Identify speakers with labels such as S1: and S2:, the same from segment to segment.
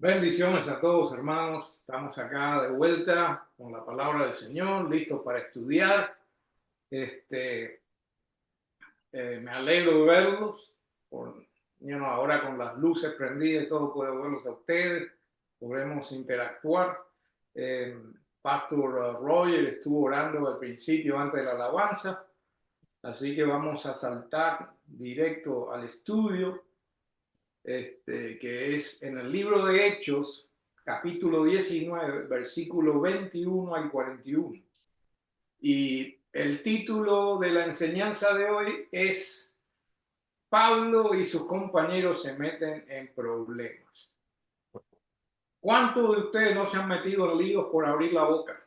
S1: Bendiciones a todos, hermanos. Estamos acá de vuelta con la palabra del Señor, listos para estudiar. Este, Me alegro de verlos. Ahora con las luces prendidas y todo, puedo verlos a ustedes. Podremos interactuar. Eh, Pastor Roger estuvo orando al principio antes de la alabanza, así que vamos a saltar directo al estudio. Que es en el libro de Hechos, capítulo 19, versículo 21 al 41. Y el título de la enseñanza de hoy es Pablo y sus compañeros se meten en problemas. ¿Cuántos de ustedes no se han metido en líos por abrir la boca?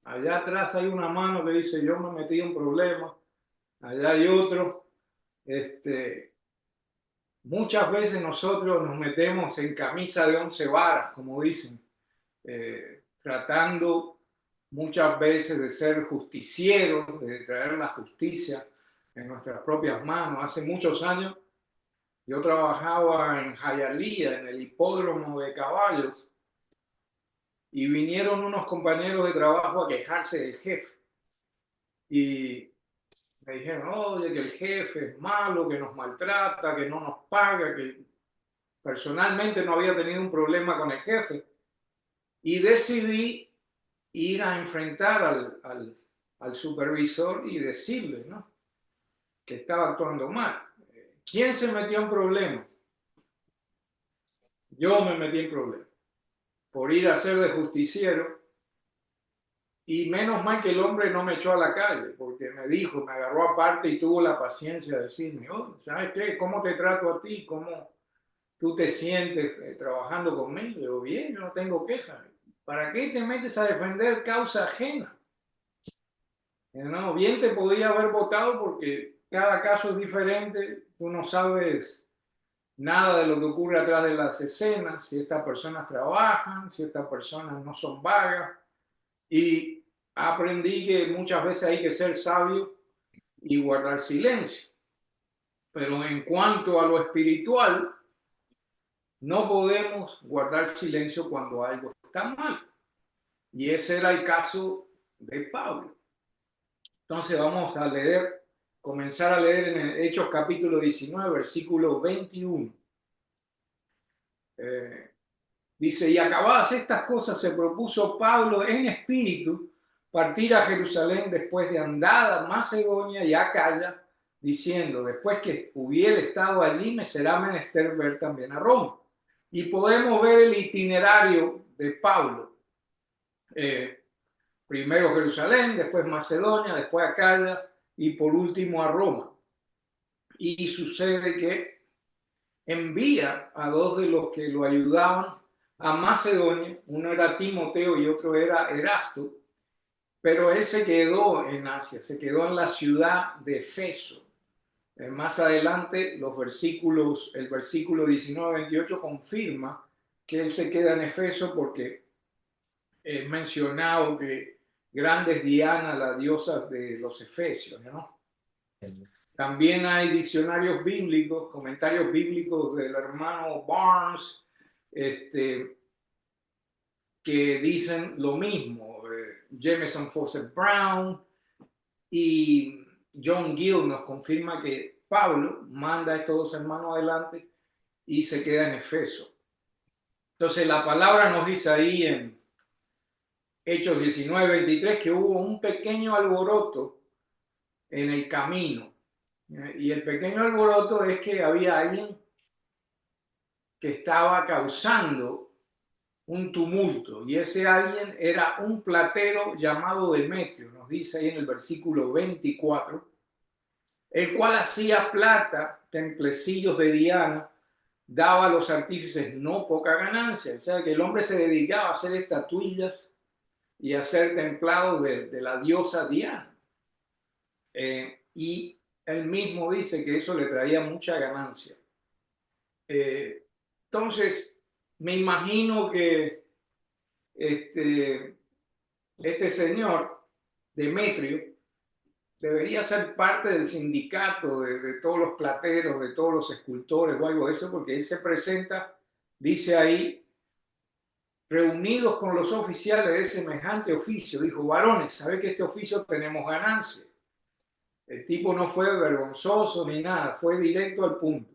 S1: Allá atrás hay una mano que dice, yo me metí en problemas. Allá hay otro. Muchas veces nosotros nos metemos en camisa de 11 varas, como dicen, tratando muchas veces de ser justicieros, de traer la justicia en nuestras propias manos. Hace muchos años yo trabajaba en Hialeah, en el hipódromo de caballos, y vinieron unos compañeros de trabajo a quejarse del jefe. Y me dijeron, oye, que el jefe es malo, que nos maltrata, que no nos paga, que personalmente no había tenido un problema con el jefe. Y decidí ir a enfrentar al supervisor y decirle, ¿no?, que estaba actuando mal. ¿Quién se metió en problemas? Yo me metí en problemas por ir a ser de justiciero, y menos mal que el hombre no me echó a la calle, porque me dijo, me agarró aparte y tuvo la paciencia de decirme, oh, ¿sabes qué? ¿Cómo te trato a ti? ¿Cómo tú te sientes trabajando conmigo? Yo, bien, yo no tengo queja. ¿Para qué te metes a defender causa ajena? No, bien te podía haber votado porque cada caso es diferente, tú no sabes nada de lo que ocurre atrás de las escenas, si estas personas trabajan, si estas personas no son vagas, y aprendí que muchas veces hay que ser sabio y guardar silencio. Pero en cuanto a lo espiritual, no podemos guardar silencio cuando algo está mal. Y ese era el caso de Pablo. Entonces vamos a leer, comenzar a leer en el Hechos capítulo 19, versículo 21. Dice, y acabadas estas cosas se propuso Pablo en espíritu partir a Jerusalén después de andada Macedonia y Acaya, diciendo, después que hubiera estado allí me será menester ver también a Roma. Y podemos ver el itinerario de Pablo. Primero Jerusalén, después Macedonia, después Acaya y por último a Roma. Y sucede que envía a dos de los que lo ayudaban a Macedonia, uno era Timoteo y otro era Erasto, pero él se quedó en Asia, se quedó en la ciudad de Efeso. Más adelante el versículo 19-28 confirma que él se queda en Efeso porque es mencionado que grande es Diana, la diosa de los efesios, ¿no? También hay diccionarios bíblicos, comentarios bíblicos del hermano Barnes, que dicen lo mismo. Jameson Fawcett Brown y John Gill nos confirma que Pablo manda a estos dos hermanos adelante y se queda en Efeso. Entonces la palabra nos dice ahí en Hechos 19-23 que hubo un pequeño alboroto en el camino. Y el pequeño alboroto es que había alguien que estaba causando un tumulto, y ese alguien era un platero llamado Demetrio, nos dice ahí en el versículo 24, el cual hacía plata, templecillos de Diana, daba a los artífices no poca ganancia. O sea que el hombre se dedicaba a hacer estatuillas y a hacer templados de la diosa Diana. Y él mismo dice que eso le traía mucha ganancia. Entonces, me imagino que este señor, Demetrio, debería ser parte del sindicato de todos los plateros, de todos los escultores o algo de eso, porque él se presenta dice ahí, reunidos con los oficiales de semejante oficio, dijo, varones, ¿sabe que este oficio tenemos ganancia? El tipo no fue vergonzoso ni nada, fue directo al punto.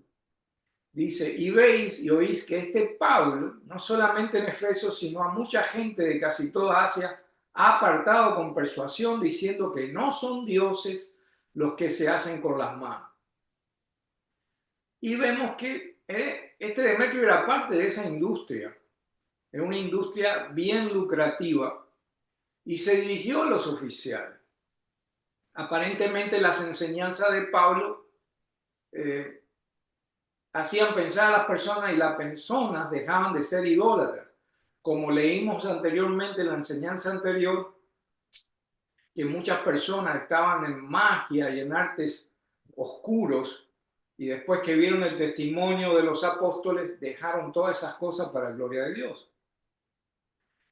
S1: Dice, y veis y oís que este Pablo, no solamente en Efeso, sino a mucha gente de casi toda Asia, ha apartado con persuasión diciendo que no son dioses los que se hacen con las manos. Y vemos que este Demetrio era parte de esa industria, era una industria bien lucrativa, y se dirigió a los oficiales. Aparentemente las enseñanzas de Pablo hacían pensar a las personas y las personas dejaban de ser idólatras. Como leímos anteriormente en la enseñanza anterior, que muchas personas estaban en magia y en artes oscuros, y después que vieron el testimonio de los apóstoles, dejaron todas esas cosas para la gloria de Dios.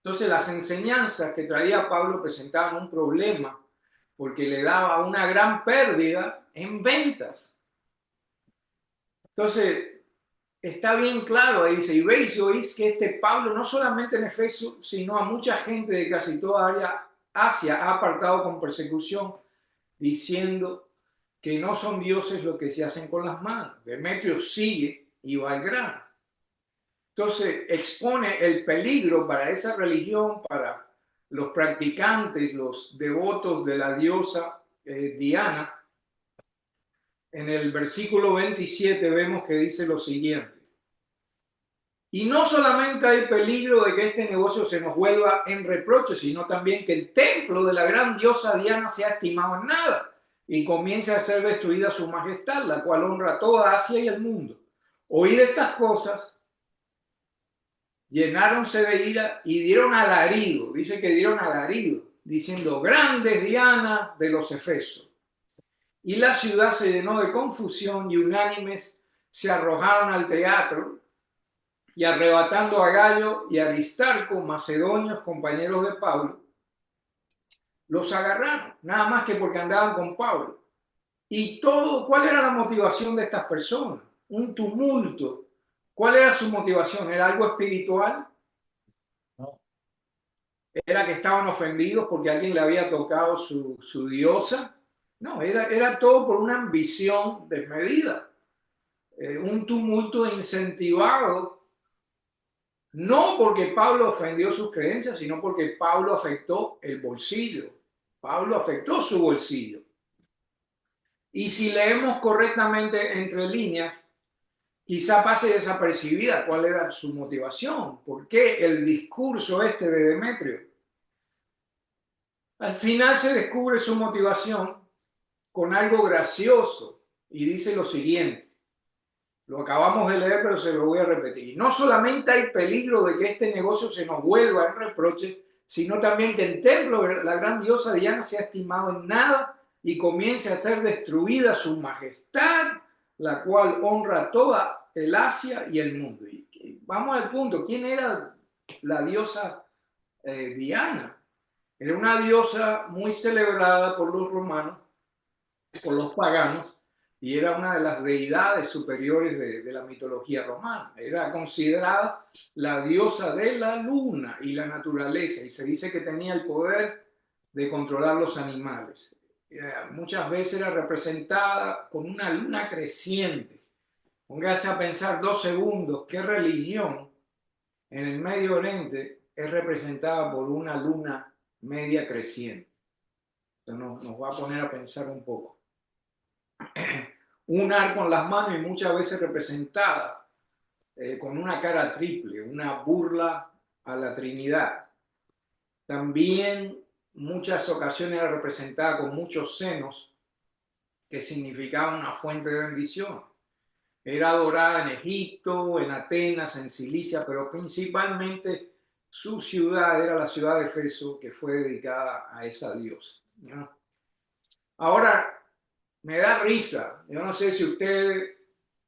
S1: Entonces las enseñanzas que traía Pablo presentaban un problema, porque le daba una gran pérdida en ventas. Entonces, está bien claro, ahí dice, y veis y oís que este Pablo, no solamente en Efeso, sino a mucha gente de casi toda área Asia, ha apartado con persecución, diciendo que no son dioses lo que se hacen con las manos. Demetrio sigue y va al grano. Entonces, expone el peligro para esa religión, para los practicantes, los devotos de la diosa Diana. En el versículo 27 vemos que dice lo siguiente. Y no solamente hay peligro de que este negocio se nos vuelva en reproche, sino también que el templo de la gran diosa Diana sea estimado en nada y comience a ser destruida su majestad, la cual honra a toda Asia y el mundo. Oíd estas cosas, llenáronse de ira y dieron alarido, dice que dieron alarido, diciendo, grande es Diana de los Efesos. Y la ciudad se llenó de confusión y unánimes se arrojaron al teatro y arrebatando a Gallo y a Aristarco, macedonios, compañeros de Pablo, los agarraron, nada más que porque andaban con Pablo. Y todo, ¿cuál era la motivación de estas personas? Un tumulto. ¿Cuál era su motivación? ¿Era algo espiritual? No. ¿Era que estaban ofendidos porque alguien le había tocado su diosa? No, era todo por una ambición desmedida. Un tumulto incentivado, no porque Pablo ofendió sus creencias, sino porque Pablo afectó el bolsillo. Pablo afectó su bolsillo. Y si leemos correctamente entre líneas, quizá pase desapercibida cuál era su motivación. ¿Por qué el discurso este de Demetrio? Al final se descubre su motivación con algo gracioso y dice lo siguiente. Lo acabamos de leer, pero se lo voy a repetir. No solamente hay peligro de que este negocio se nos vuelva en reproche, sino también que el templo de la gran diosa Diana sea estimado en nada y comience a ser destruida su majestad, la cual honra toda el Asia y el mundo. Y vamos al punto. ¿Quién era la diosa Diana? Era una diosa muy celebrada por los romanos, por los paganos, y era una de las deidades superiores de la mitología romana. Era considerada la diosa de la luna y la naturaleza, y se dice que tenía el poder de controlar los animales. Muchas veces era representada con una luna creciente. Póngase a pensar 2 segundos, ¿qué religión en el Medio Oriente es representada por una luna media creciente? Entonces nos va a poner a pensar un poco. Un arco en las manos y muchas veces representada con una cara triple, una burla a la Trinidad. También muchas ocasiones era representada con muchos senos que significaban una fuente de bendición. Era adorada en Egipto, en Atenas, en Cilicia, pero principalmente su ciudad era la ciudad de Efeso, que fue dedicada a esa diosa, ¿no? Ahora, me da risa, yo no sé si a usted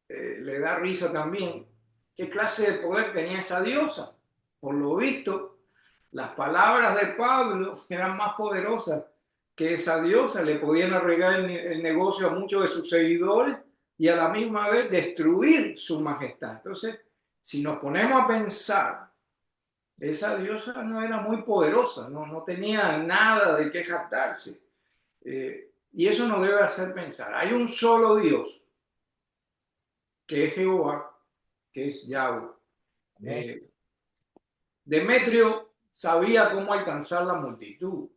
S1: le da risa también, qué clase de poder tenía esa diosa. Por lo visto, las palabras de Pablo eran más poderosas que esa diosa, le podían arreglar el negocio a muchos de sus seguidores y a la misma vez destruir su majestad. Entonces, si nos ponemos a pensar, esa diosa no era muy poderosa, no tenía nada de qué jactarse. Y eso nos debe hacer pensar. Hay un solo Dios, que es Jehová, que es Yahweh. Demetrio sabía cómo alcanzar la multitud,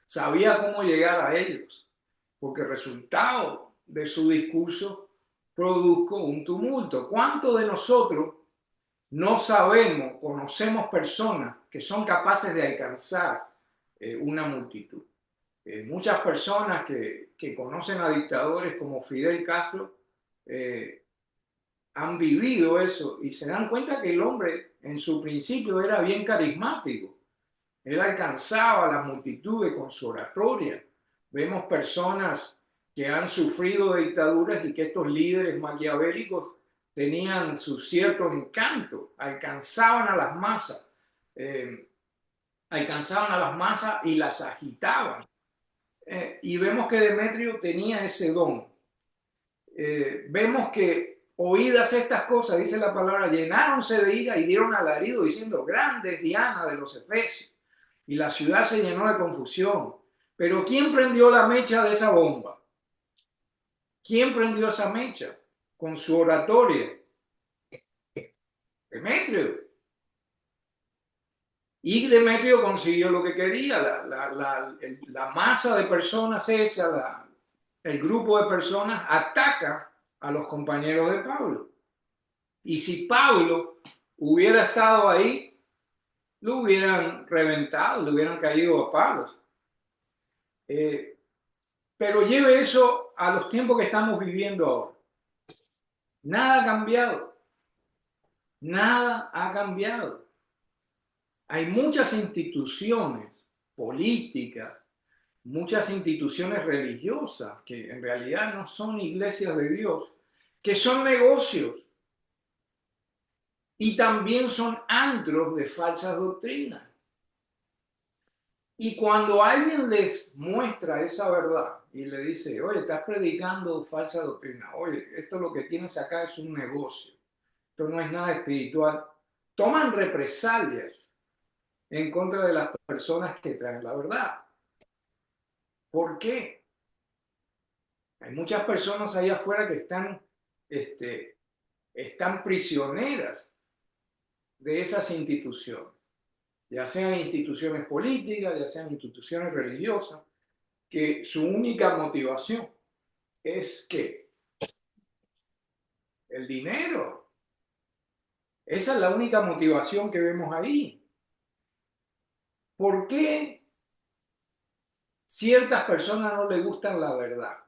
S1: sabía cómo llegar a ellos, porque el resultado de su discurso produjo un tumulto. ¿Cuántos de nosotros no sabemos, conocemos personas que son capaces de alcanzar una multitud? Muchas personas que conocen a dictadores como Fidel Castro han vivido eso y se dan cuenta que el hombre en su principio era bien carismático. Él alcanzaba a las multitudes con su oratoria. Vemos personas que han sufrido de dictaduras y que estos líderes maquiavélicos tenían su cierto encanto, alcanzaban a las masas, y las agitaban. Y vemos que Demetrio tenía ese don. Vemos que oídas estas cosas, dice la palabra, llenáronse de ira y dieron alarido diciendo, grande es Diana de los Efesios. Y la ciudad se llenó de confusión. Pero ¿quién prendió la mecha de esa bomba? ¿Quién prendió esa mecha? Con su oratoria. Demetrio. Y Demetrio consiguió lo que quería. La masa de personas esa, el grupo de personas ataca a los compañeros de Pablo. Y si Pablo hubiera estado ahí, lo hubieran reventado, le hubieran caído a palos. Pero lleve eso a los tiempos que estamos viviendo ahora. Nada ha cambiado. Nada ha cambiado. Hay muchas instituciones políticas, muchas instituciones religiosas que en realidad no son iglesias de Dios, que son negocios y también son antros de falsas doctrinas. Y cuando alguien les muestra esa verdad y le dice, oye, estás predicando falsa doctrina, oye, esto lo que tienes acá es un negocio, esto no es nada espiritual, toman represalias en contra de las personas que traen la verdad. ¿Por qué? Hay muchas personas allá afuera que están prisioneras de esas instituciones, ya sean instituciones políticas, ya sean instituciones religiosas, que su única motivación es que el dinero. Esa es la única motivación que vemos ahí. ¿Por qué ciertas personas no les gustan la verdad?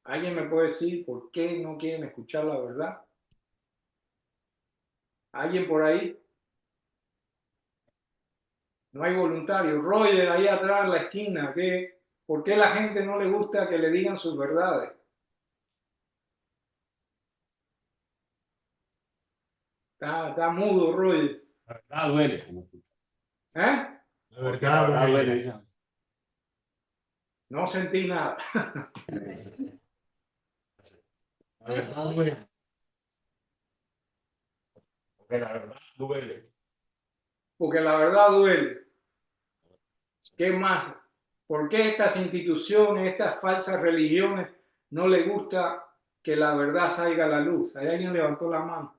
S1: ¿Alguien me puede decir por qué no quieren escuchar la verdad? ¿Alguien por ahí? No hay voluntario. Roger, ahí atrás en la esquina, ¿por qué la gente no le gusta que le digan sus verdades? Está mudo, Roger.
S2: La verdad duele.
S1: ¿Eh?
S3: La
S2: Porque la
S3: verdad
S2: verdad duele.
S3: duele.
S2: Dice.
S1: No sentí nada.
S3: La verdad duele.
S2: Porque la verdad duele.
S1: Porque la verdad duele. ¿Qué más? ¿Por qué estas instituciones, estas falsas religiones, no les gusta que la verdad salga a la luz? Ahí alguien levantó la mano.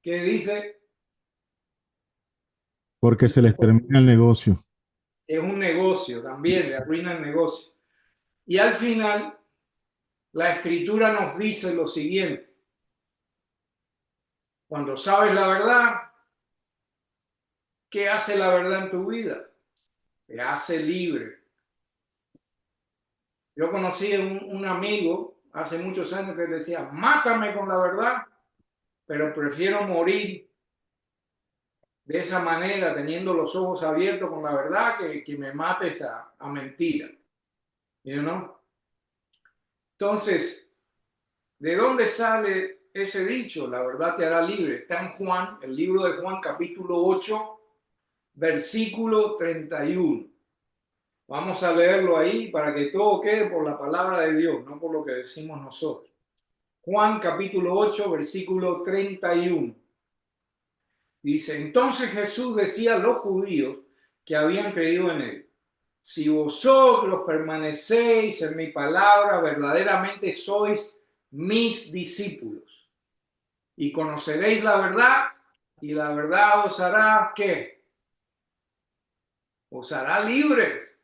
S1: ¿Qué dice?
S3: Porque se les termina el negocio.
S1: Es un negocio también, le arruina el negocio. Y al final, la escritura nos dice lo siguiente. Cuando sabes la verdad, ¿qué hace la verdad en tu vida? Te hace libre. Yo conocí a un amigo hace muchos años que decía, mátame con la verdad, pero prefiero morir de esa manera, teniendo los ojos abiertos con la verdad, que me mates a mentiras. You know? Entonces, ¿de dónde sale ese dicho? La verdad te hará libre. Está en Juan, el libro de Juan, capítulo 8, versículo 31. Vamos a leerlo ahí para que todo quede por la palabra de Dios, no por lo que decimos nosotros. Juan capítulo 8, versículo 31. Dice, entonces Jesús decía a los judíos que habían creído en él, si vosotros permanecéis en mi palabra, verdaderamente sois mis discípulos y conoceréis la verdad y la verdad os hará ¿qué? Os hará libres,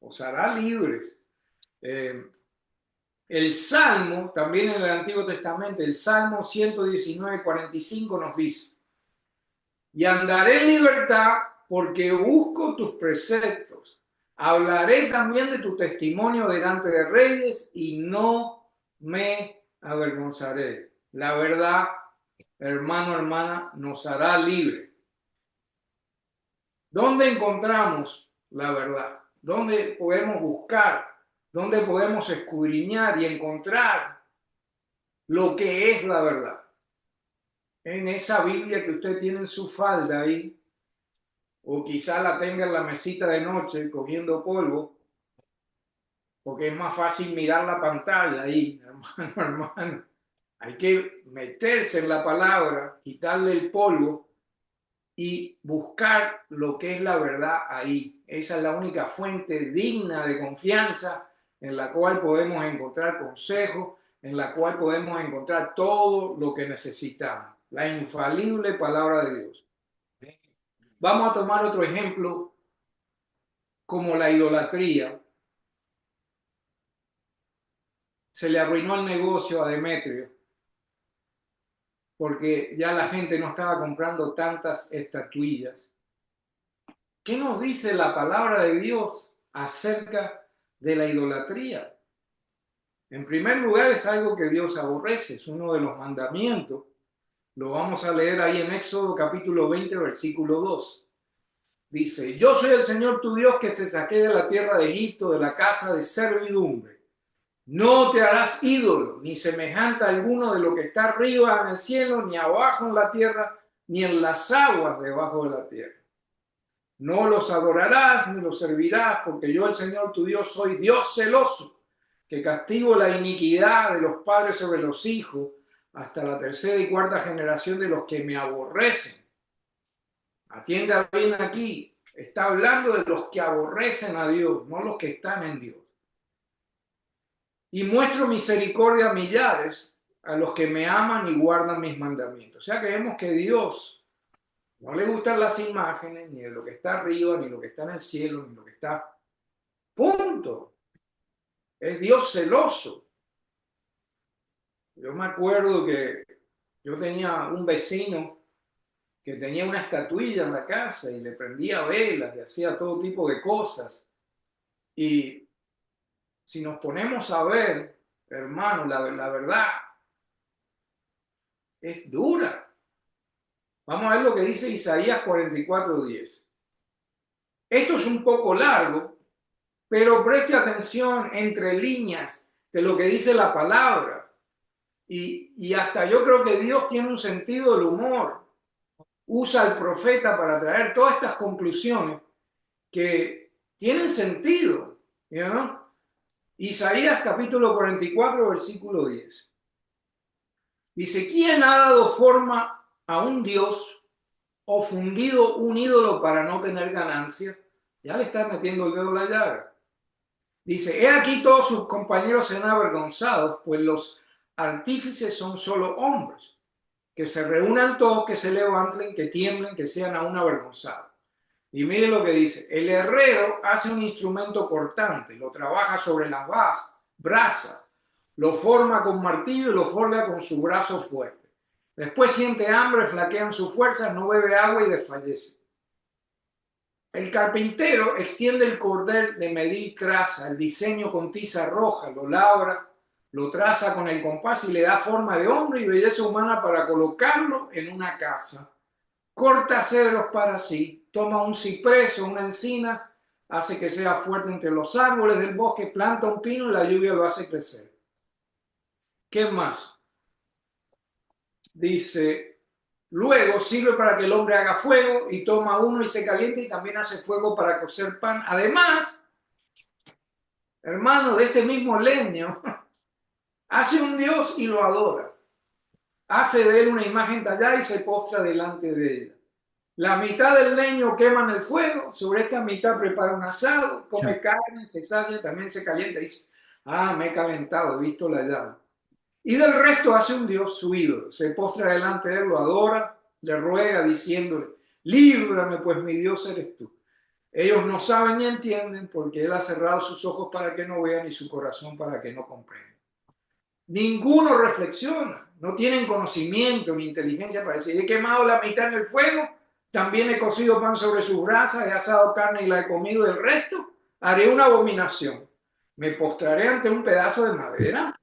S1: os hará libres. El Salmo, también en el Antiguo Testamento, el Salmo 119, 45 nos dice, y andaré en libertad porque busco tus preceptos. Hablaré también de tu testimonio delante de reyes y no me avergonzaré. La verdad, hermano, hermana, nos hará libre. ¿Dónde encontramos la verdad? ¿Dónde podemos buscar? ¿Dónde podemos escudriñar y encontrar lo que es la verdad? En esa Biblia que usted tiene en su falda ahí, o quizá la tenga en la mesita de noche cogiendo polvo, porque es más fácil mirar la pantalla ahí, hermano. Hay que meterse en la palabra, quitarle el polvo y buscar lo que es la verdad ahí. Esa es la única fuente digna de confianza en la cual podemos encontrar consejos, en la cual podemos encontrar todo lo que necesitamos. La infalible palabra de Dios. Vamos a tomar otro ejemplo como la idolatría. Se le arruinó el negocio a Demetrio porque ya la gente no estaba comprando tantas estatuillas. ¿Qué nos dice la palabra de Dios acerca de la idolatría? En primer lugar, es algo que Dios aborrece, es uno de los mandamientos. Lo vamos a leer ahí en Éxodo capítulo 20, versículo 2. Dice, yo soy el Señor tu Dios que te saqué de la tierra de Egipto, de la casa de servidumbre. No te harás ídolo, ni semejante a alguno de lo que está arriba en el cielo, ni abajo en la tierra, ni en las aguas debajo de la tierra. No los adorarás ni los servirás, porque yo, el Señor tu Dios, soy Dios celoso, que castigo la iniquidad de los padres sobre los hijos, hasta la tercera y cuarta generación de los que me aborrecen. Atienda bien aquí, está hablando de los que aborrecen a Dios, no los que están en Dios. Y muestro misericordia a millares, a los que me aman y guardan mis mandamientos. O sea que vemos que Dios no le gustan las imágenes, ni de lo que está arriba, ni lo que está en el cielo, ni lo que está... Punto. Es Dios celoso. Yo me acuerdo que yo tenía un vecino que tenía una estatuilla en la casa y le prendía velas y hacía todo tipo de cosas. Y si nos ponemos a ver, hermano, la verdad es dura. Vamos a ver lo que dice Isaías 44:10. Esto es un poco largo, pero preste atención entre líneas de lo que dice la palabra. Y hasta yo creo que Dios tiene un sentido del humor. Usa al profeta para traer todas estas conclusiones que tienen sentido. ¿No? Isaías capítulo 44, versículo 10. Dice, ¿quién ha dado forma a un Dios o fundido un ídolo para no tener ganancia? Ya le está metiendo el dedo en la llaga. Dice, he aquí todos sus compañeros serán avergonzados, pues los artífices son solo hombres. Que se reúnan todos, que se levanten, que tiemblen, que sean aún avergonzados. Y miren lo que dice, el herrero hace un instrumento cortante, lo trabaja sobre las brasas, lo forma con martillo y lo forja con su brazo fuerte. Después siente hambre, flaquean sus fuerzas, no bebe agua y desfallece. El carpintero extiende el cordel de medir, traza el diseño con tiza roja, lo labra, lo traza con el compás y le da forma de hombre y belleza humana para colocarlo en una casa. Corta cedros para sí, toma un ciprés o una encina, hace que sea fuerte entre los árboles del bosque, planta un pino y la lluvia lo hace crecer. ¿Qué más? Dice, luego sirve para que el hombre haga fuego y toma uno y se calienta y también hace fuego para cocer pan. Además, hermano, de este mismo leño Hace un dios y lo adora. Hace de él una imagen tallada y se postra delante de ella. La mitad del leño quema en el fuego, sobre esta mitad prepara un asado, come carne, se sacia, también se calienta y dice, me he calentado, he visto la llama. Y del resto hace un dios su ídolo, se postra delante de él, lo adora, le ruega diciéndole, líbrame pues mi Dios eres tú. Ellos no saben ni entienden porque él ha cerrado sus ojos para que no vean y su corazón para que no comprendan. Ninguno reflexiona, no tienen conocimiento ni inteligencia para decir, he quemado la mitad en el fuego, también he cocido pan sobre sus brasas, he asado carne y la he comido, el resto haré una abominación. Me postraré ante un pedazo de madera.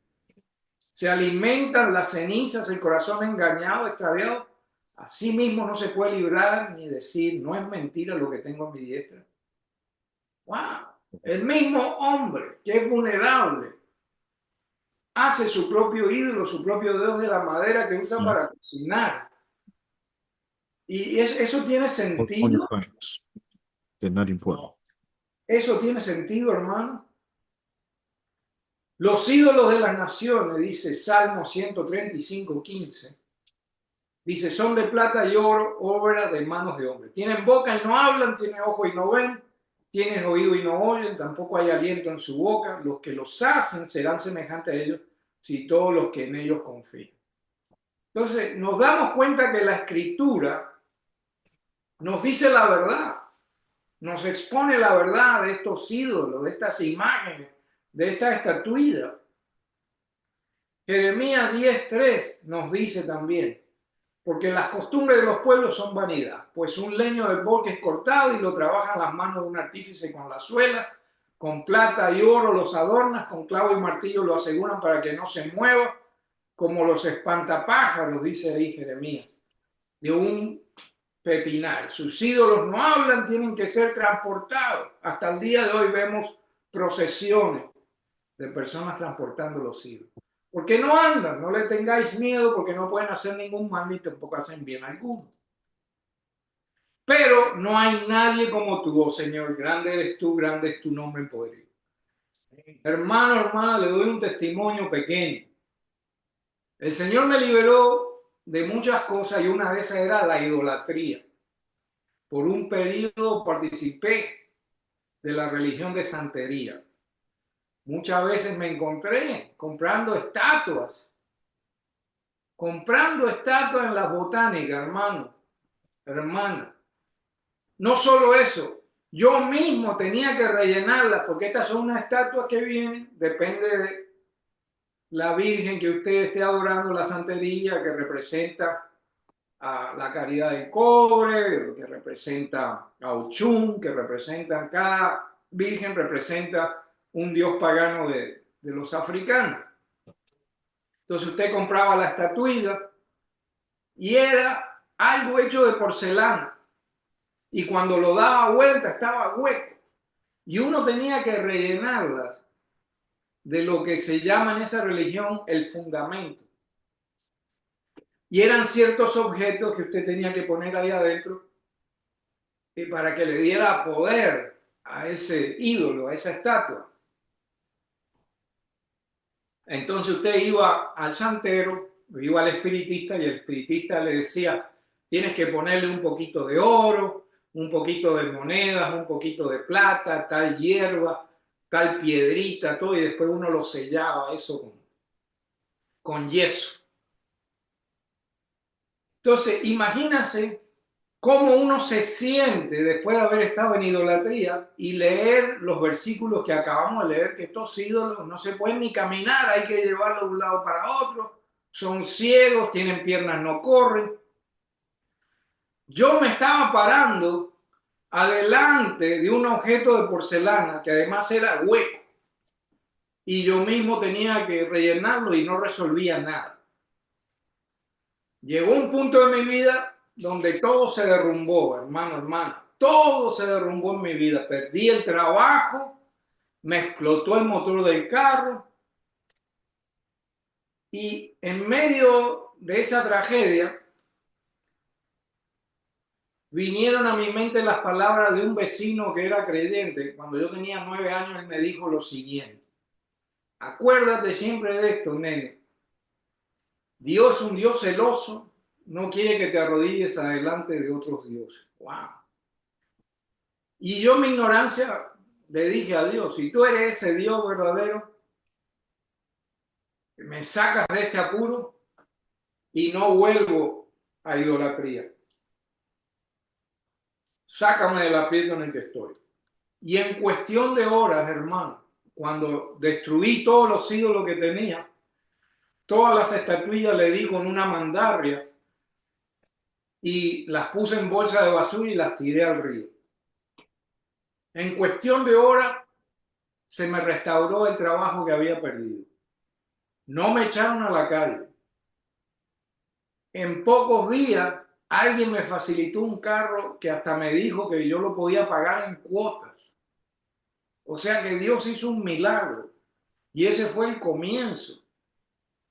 S1: Se alimentan las cenizas, el corazón engañado, extraviado. Así mismo no se puede librar ni decir, no es mentira lo que tengo a mi diestra. ¡Wow! El mismo hombre que es vulnerable hace su propio ídolo, su propio dios de la madera que usa para cocinar. Y eso tiene sentido. Eso tiene sentido, hermano. Los ídolos de las naciones, dice Salmo 135, 15. Dice, son de plata y oro, obra de manos de hombres. Tienen boca y no hablan, tienen ojo y no ven, tienen oído y no oyen, tampoco hay aliento en su boca. Los que los hacen serán semejantes a ellos, si todos los que en ellos confían. Entonces, nos damos cuenta que la Escritura nos dice la verdad, nos expone la verdad de estos ídolos, de estas imágenes, de esta estatuilla. Jeremías 10:3 nos dice también, porque las costumbres de los pueblos son vanidad, pues un leño del bosque es cortado y lo trabajan las manos de un artífice con la suela, con plata y oro los adornas, con clavo y martillo lo aseguran para que no se mueva, como los espantapájaros, dice ahí Jeremías, de un pepinar. Sus ídolos no hablan, tienen que ser transportados. Hasta el día de hoy vemos procesiones de personas transportando los ídolos. Porque no andan, no le tengáis miedo, porque no pueden hacer ningún mal ni tampoco hacen bien alguno. Pero no hay nadie como tú, oh Señor, grande eres tú, grande es tu nombre en poder. Hermano, hermana, le doy un testimonio pequeño. El Señor me liberó de muchas cosas y una de esas era la idolatría. Por un periodo participé de la religión de santería. Muchas veces me encontré comprando estatuas en las botánicas, hermanos, hermanas. No solo eso, yo mismo tenía que rellenarlas porque estas son unas estatuas que vienen, depende de la Virgen que usted esté adorando, la santería que representa a la caridad del cobre, que representa a Ochun, que representa, cada virgen representa un dios pagano de los africanos. Entonces usted compraba la estatuilla y era algo hecho de porcelana y cuando lo daba vuelta estaba hueco y uno tenía que rellenarlas de lo que se llama en esa religión el fundamento. Y eran ciertos objetos que usted tenía que poner ahí adentro para que le diera poder a ese ídolo, a esa estatua. Entonces usted iba al santero, iba al espiritista y el espiritista le decía, tienes que ponerle un poquito de oro, un poquito de monedas, un poquito de plata, tal hierba, tal piedrita, todo, y después uno lo sellaba eso con yeso. Entonces, imagínense cómo uno se siente después de haber estado en idolatría y leer los versículos que acabamos de leer, que estos ídolos no se pueden ni caminar, hay que llevarlos de un lado para otro, son ciegos, tienen piernas, no corren. Yo me estaba parando adelante de un objeto de porcelana que además era hueco y yo mismo tenía que rellenarlo y no resolvía nada. Llegó un punto de mi vida donde todo se derrumbó, hermano, hermana. Todo se derrumbó en mi vida. Perdí el trabajo, me explotó el motor del carro y en medio de esa tragedia vinieron a mi mente las palabras de un vecino que era creyente. Cuando yo tenía 9 años, él me dijo lo siguiente: Acuérdate siempre de esto, nene. Dios es un Dios celoso, no quiere que te arrodilles adelante de otros dioses. Wow. Y yo en mi ignorancia le dije a Dios, si tú eres ese Dios verdadero, me sacas de este apuro y no vuelvo a idolatría. Sácame del aprieto en el que estoy. Y en cuestión de horas, hermano, cuando destruí todos los ídolos que tenía, todas las estatuillas le di con una mandarria y las puse en bolsa de basura y las tiré al río. En cuestión de horas se me restauró el trabajo que había perdido. No me echaron a la calle. En pocos días alguien me facilitó un carro que hasta me dijo que yo lo podía pagar en cuotas. O sea que Dios hizo un milagro. Y ese fue el comienzo.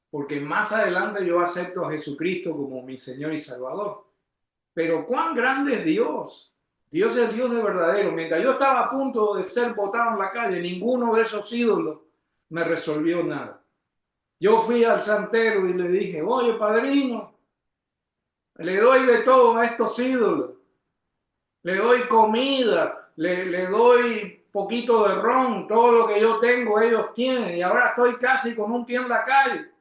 S1: Porque más adelante yo acepto a Jesucristo como mi Señor y Salvador. Pero cuán grande es Dios. Dios es el Dios de verdadero. Mientras yo estaba a punto de ser botado en la calle, ninguno de esos ídolos me resolvió nada. Yo fui al santero y le dije, oye, padrino, le doy de todo a estos ídolos. Le doy comida, le doy poquito de ron, todo lo que yo tengo ellos tienen. Y ahora estoy casi con un pie en la calle.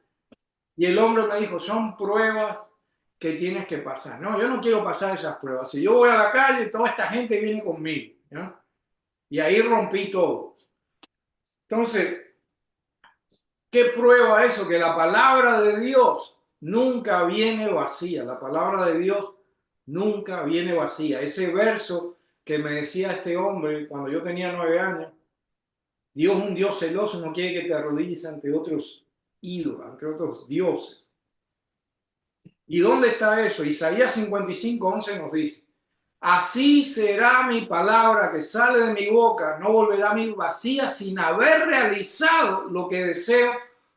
S1: Y el hombre me dijo, son pruebas que tienes que pasar. No, yo no quiero pasar esas pruebas. Si yo voy a la calle, toda esta gente viene conmigo, ¿no? Y ahí rompí todo. Entonces, ¿qué prueba eso? Que la palabra de Dios nunca viene vacía. La palabra de Dios nunca viene vacía. Ese verso que me decía este hombre cuando yo tenía 9 años, Dios es un Dios celoso, no quiere que te arrodilles ante otros ídolos, ante otros dioses. ¿Y dónde está eso? Isaías 55:11 nos dice, así será mi palabra que sale de mi boca, no volverá a mí vacía sin haber realizado lo que deseo,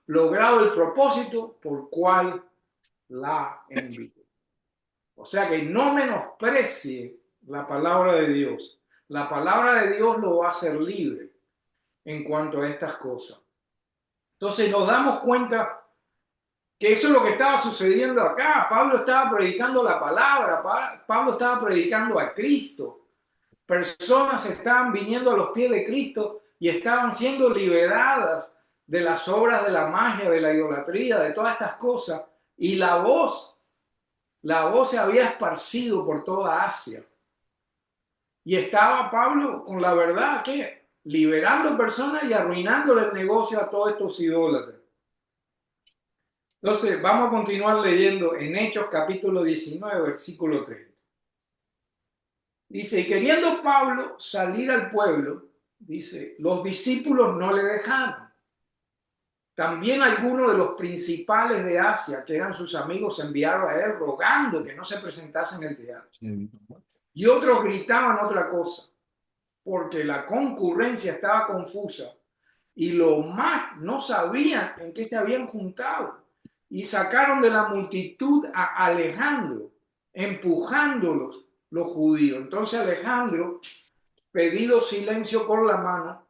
S1: logrado el propósito por cual la envío. O sea que no menosprecie la palabra de Dios. La palabra de Dios lo va a hacer libre en cuanto a estas cosas. Entonces nos damos cuenta que eso es lo que estaba sucediendo acá. Pablo estaba predicando la palabra, Pablo estaba predicando a Cristo. Personas estaban viniendo a los pies de Cristo y estaban siendo liberadas de las obras de la magia, de la idolatría, de todas estas cosas. Y la voz se había esparcido por toda Asia. Y estaba Pablo con la verdad que liberando personas y arruinándole el negocio a todos estos idólatras. Entonces, vamos a continuar leyendo en Hechos capítulo 19, versículo 30. Dice, y queriendo Pablo salir al pueblo, dice, los discípulos no le dejaron. También algunos de los principales de Asia, que eran sus amigos, enviaron a él rogando que no se presentase en el teatro. Y otros gritaban otra cosa, porque la concurrencia estaba confusa y lo más no sabían en qué se habían juntado. Y sacaron de la multitud a Alejandro, empujándolos los judíos. Entonces Alejandro, pedido silencio con la mano,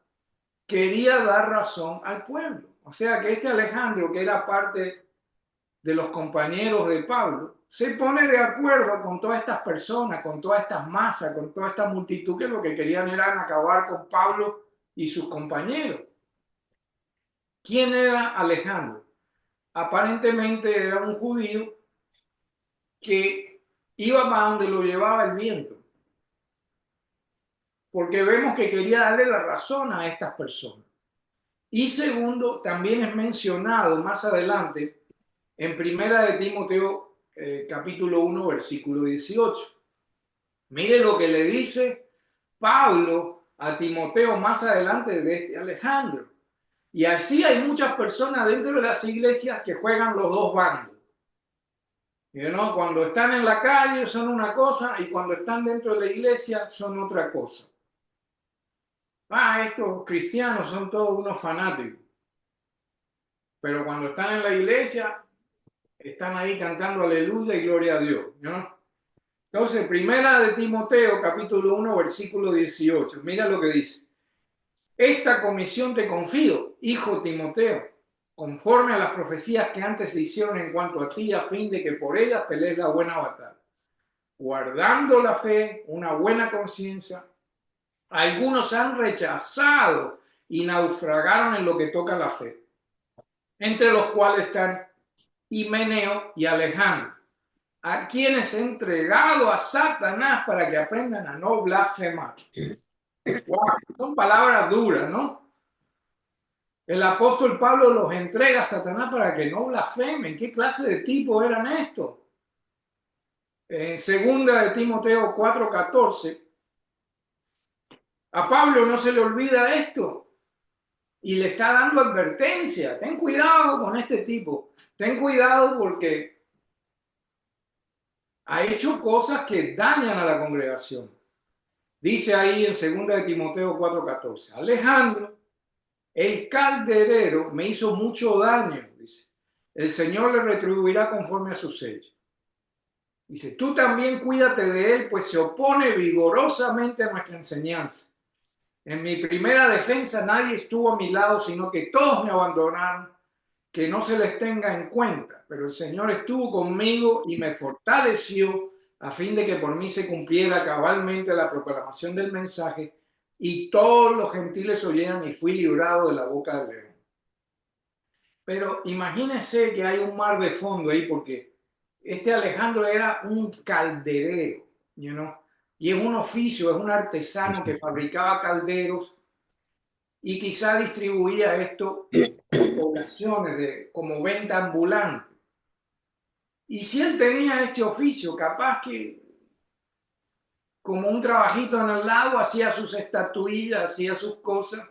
S1: quería dar razón al pueblo. O sea que este Alejandro, que era parte de los compañeros de Pablo, se pone de acuerdo con todas estas personas, con todas estas masas, con toda esta multitud que lo que querían era acabar con Pablo y sus compañeros. ¿Quién era Alejandro? Aparentemente era un judío que iba para donde lo llevaba el viento. Porque vemos que quería darle la razón a estas personas. Y segundo, también es mencionado más adelante en Primera de Timoteo capítulo 1, versículo 18. Mire lo que le dice Pablo a Timoteo más adelante de este Alejandro. Y así hay muchas personas dentro de las iglesias que juegan los dos bandos. ¿No? Cuando están en la calle son una cosa y cuando están dentro de la iglesia son otra cosa. Estos cristianos son todos unos fanáticos. Pero cuando están en la iglesia, están ahí cantando aleluya y gloria a Dios, ¿no? Entonces, Primera de Timoteo, capítulo 1, versículo 18. Mira lo que dice. Esta comisión te confío, hijo Timoteo, conforme a las profecías que antes se hicieron en cuanto a ti, a fin de que por ellas pelees la buena batalla, guardando la fe, una buena conciencia. Algunos han rechazado y naufragaron en lo que toca a la fe, entre los cuales están Himeneo y Alejandro, a quienes he entregado a Satanás para que aprendan a no blasfemar. Wow, son palabras duras, ¿no? El apóstol Pablo los entrega a Satanás para que no blasfemen. ¿Qué clase de tipo eran estos? En segunda de Timoteo 4:14, a Pablo no se le olvida esto y le está dando advertencia. Ten cuidado con este tipo. Ten cuidado porque ha hecho cosas que dañan a la congregación. Dice ahí en segunda de Timoteo 4:14, Alejandro, el calderero, me hizo mucho daño, dice. El Señor le retribuirá conforme a sus hechos. Dice, tú también cuídate de él, pues se opone vigorosamente a nuestra enseñanza. En mi primera defensa nadie estuvo a mi lado, sino que todos me abandonaron, que no se les tenga en cuenta. Pero el Señor estuvo conmigo y me fortaleció a fin de que por mí se cumpliera cabalmente la proclamación del mensaje y todos los gentiles oyeran y fui librado de la boca del león. Pero imagínense que hay un mar de fondo ahí porque este Alejandro era un calderero, y es un oficio, es un artesano que fabricaba calderos y quizá distribuía esto en poblaciones como venta ambulante. Y si él tenía este oficio, capaz que como un trabajito en el lago hacía sus estatuillas, hacía sus cosas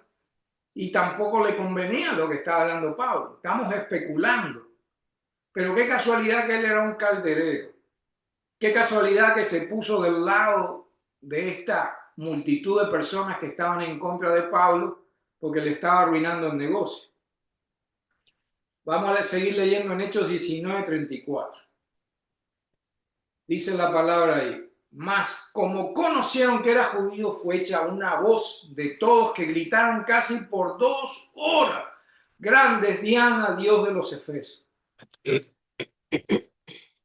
S1: y tampoco le convenía lo que estaba hablando Pablo. Estamos especulando. Pero qué casualidad que él era un calderero. Qué casualidad que se puso del lado de esta multitud de personas que estaban en contra de Pablo porque le estaba arruinando el negocio. Vamos a seguir leyendo en Hechos 19:34. Dice la palabra ahí. Mas como conocieron que era judío, fue hecha una voz de todos que gritaron casi por 2 horas. Grande es Diana, Dios de los Efesios.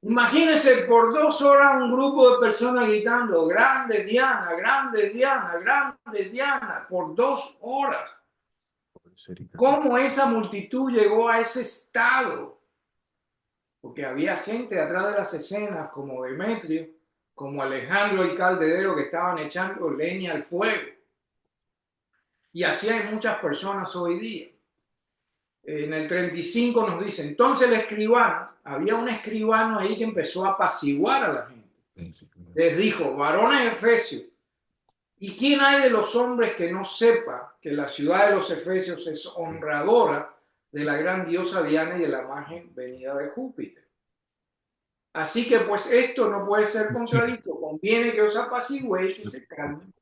S1: Imagínense por 2 horas un grupo de personas gritando, grande Diana, grande Diana, grande Diana, por 2 horas. ¿Cómo esa multitud llegó a ese estado? Porque había gente atrás de las escenas como Demetrio, como Alejandro el calderero que estaban echando leña al fuego. Y así hay muchas personas hoy día. En el 35 nos dice, entonces el escribano, había un escribano ahí que empezó a apaciguar a la gente. Les dijo, varones efesios, ¿y quién hay de los hombres que no sepa que la ciudad de los efesios es honradora de la gran diosa Diana y de la imagen venida de Júpiter? Así que pues esto no puede ser contradicto, conviene que os apaciguéis, que se calmen,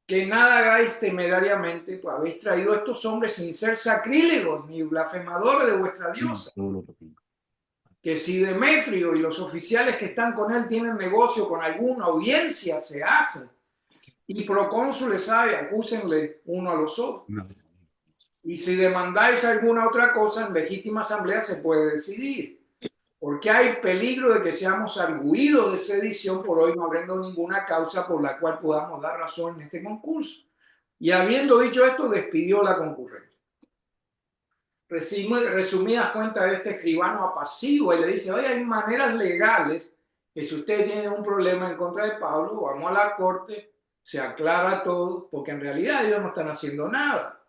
S1: que nada hagáis temerariamente, pues habéis traído a estos hombres sin ser sacrílegos ni blasfemadores de vuestra diosa. Que si Demetrio y los oficiales que están con él tienen negocio con alguna audiencia, se hacen. Y procónsules hay, acúsenle uno a los otros. Y si demandáis alguna otra cosa, en legítima asamblea se puede decidir. Porque hay peligro de que seamos arguidos de sedición por hoy, no habiendo ninguna causa por la cual podamos dar razón en este concurso. Y habiendo dicho esto, despidió la concurrencia. Resumidas cuentas de este escribano apacigua y le dice, oye, hay maneras legales que si ustedes tienen un problema en contra de Pablo, vamos a la corte, se aclara todo, porque en realidad ellos no están haciendo nada.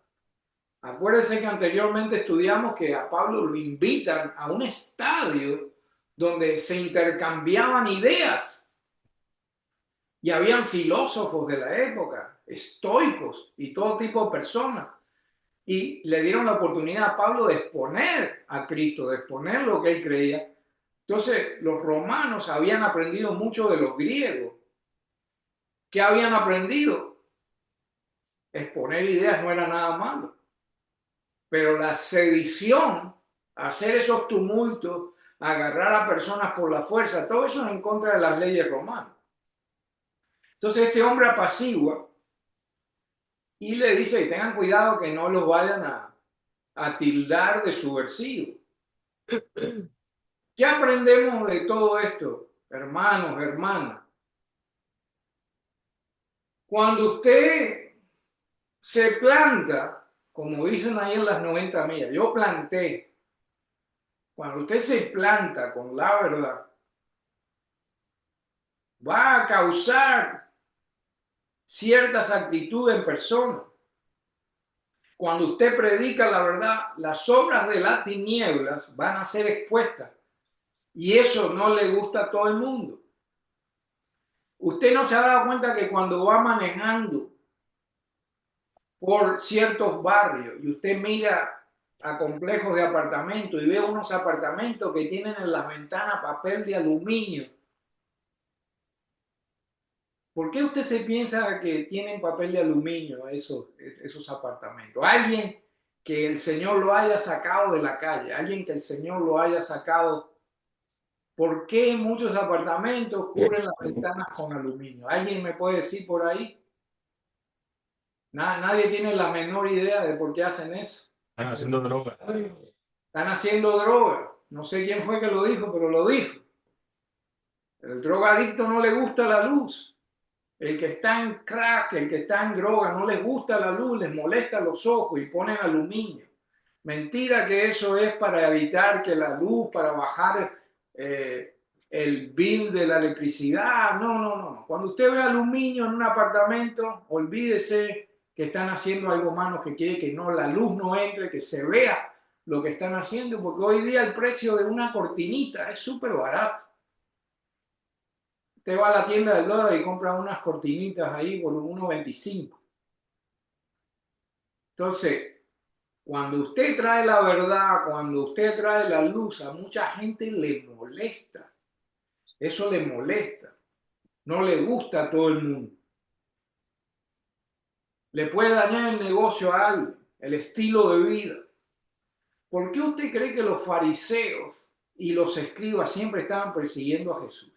S1: Acuérdense que anteriormente estudiamos que a Pablo lo invitan a un estadio donde se intercambiaban ideas y habían filósofos de la época, estoicos y todo tipo de personas. Y le dieron la oportunidad a Pablo de exponer a Cristo, de exponer lo que él creía. Entonces, los romanos habían aprendido mucho de los griegos. ¿Qué habían aprendido? Exponer ideas no era nada malo. Pero la sedición, hacer esos tumultos, agarrar a personas por la fuerza, todo eso es en contra de las leyes romanas. Entonces, este hombre apacigua y le dice que tengan cuidado que no los vayan a tildar de subversivo. ¿Qué aprendemos de todo esto, hermanos, hermanas? Cuando usted se planta, como dicen ahí en las 90 millas, yo planté. Cuando usted se planta con la verdad, va a causar ciertas actitudes en persona. Cuando usted predica la verdad, las obras de las tinieblas van a ser expuestas. Y eso no le gusta a todo el mundo. Usted no se ha dado cuenta que cuando va manejando por ciertos barrios y usted mira a complejos de apartamentos y ve unos apartamentos que tienen en las ventanas papel de aluminio. ¿Por qué usted se piensa que tienen papel de aluminio esos apartamentos? Alguien que el Señor lo haya sacado de la calle, alguien que el Señor lo haya sacado. ¿Por qué muchos apartamentos cubren las ventanas con aluminio? ¿Alguien me puede decir por ahí? Nadie tiene la menor idea de por qué hacen eso.
S2: Están haciendo droga.
S1: Están haciendo droga. No sé quién fue que lo dijo, pero lo dijo. El drogadicto no le gusta la luz. El que está en crack, el que está en droga, no les gusta la luz, les molesta los ojos y ponen aluminio. Mentira que eso es para evitar que la luz, para bajar el bill de la electricidad. No, no, no. Cuando usted ve aluminio en un apartamento, olvídese que están haciendo algo malo, que quiere que no, la luz no entre, que se vea lo que están haciendo, porque hoy día el precio de una cortinita es súper barato. Usted va a la tienda del dólar y compra unas cortinitas ahí por 1.25. Entonces, cuando usted trae la verdad, cuando usted trae la luz, a mucha gente le molesta. Eso le molesta. No le gusta a todo el mundo. Le puede dañar el negocio a alguien, el estilo de vida. ¿Por qué usted cree que los fariseos y los escribas siempre estaban persiguiendo a Jesús?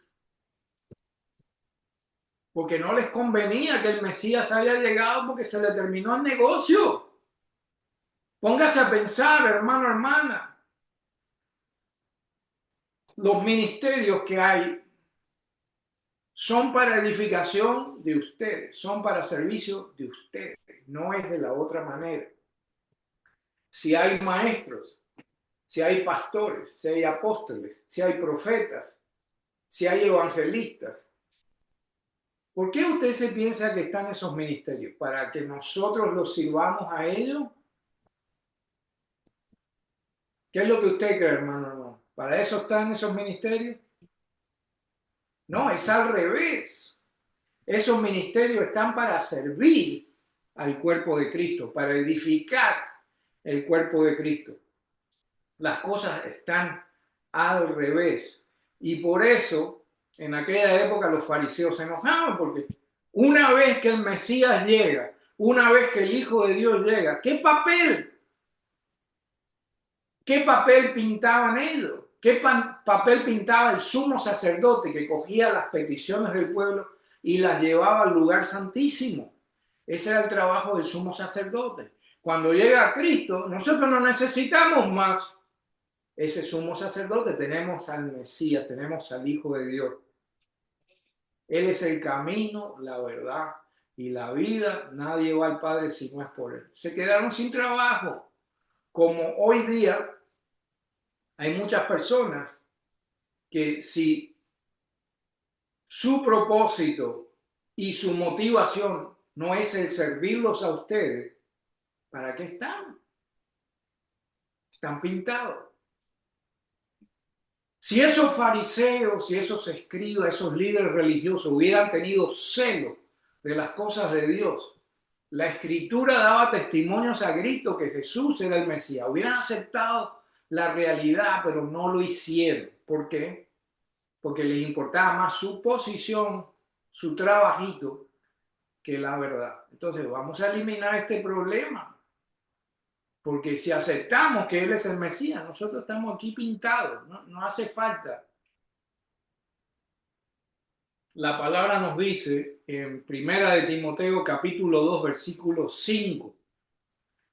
S1: Porque no les convenía que el Mesías haya llegado porque se le terminó el negocio. Póngase a pensar, hermano, hermana. Los ministerios que hay son para edificación de ustedes, son para servicio de ustedes, no es de la otra manera. Si hay maestros, si hay pastores, si hay apóstoles, si hay profetas, si hay evangelistas, ¿por qué usted se piensa que están esos ministerios? ¿Para que nosotros los sirvamos a ellos? ¿Qué es lo que usted cree, hermano? ¿Para eso están esos ministerios? No, es al revés. Esos ministerios están para servir al cuerpo de Cristo, para edificar el cuerpo de Cristo. Las cosas están al revés. Y por eso, en aquella época los fariseos se enojaban, porque una vez que el Mesías llega, una vez que el Hijo de Dios llega, ¿qué papel? ¿Qué papel pintaban ellos? ¿Qué papel pintaba el sumo sacerdote que cogía las peticiones del pueblo y las llevaba al lugar santísimo? Ese era el trabajo del sumo sacerdote. Cuando llega Cristo, nosotros no necesitamos más ese sumo sacerdote. Tenemos al Mesías, tenemos al Hijo de Dios. Él es el camino, la verdad y la vida. Nadie va al Padre si no es por Él. Se quedaron sin trabajo. Como hoy día hay muchas personas que si su propósito y su motivación no es el servirlos a ustedes, ¿para qué están? Están pintados. Si esos fariseos y esos escribas, esos líderes religiosos hubieran tenido celo de las cosas de Dios, la Escritura daba testimonios a grito que Jesús era el Mesías. Hubieran aceptado la realidad, pero no lo hicieron. ¿Por qué? Porque les importaba más su posición, su trabajito, que la verdad. Entonces vamos a eliminar este problema. Porque si aceptamos que Él es el Mesías, nosotros estamos aquí pintados, no hace falta La palabra nos dice en Primera de Timoteo capítulo 2 versículo 5,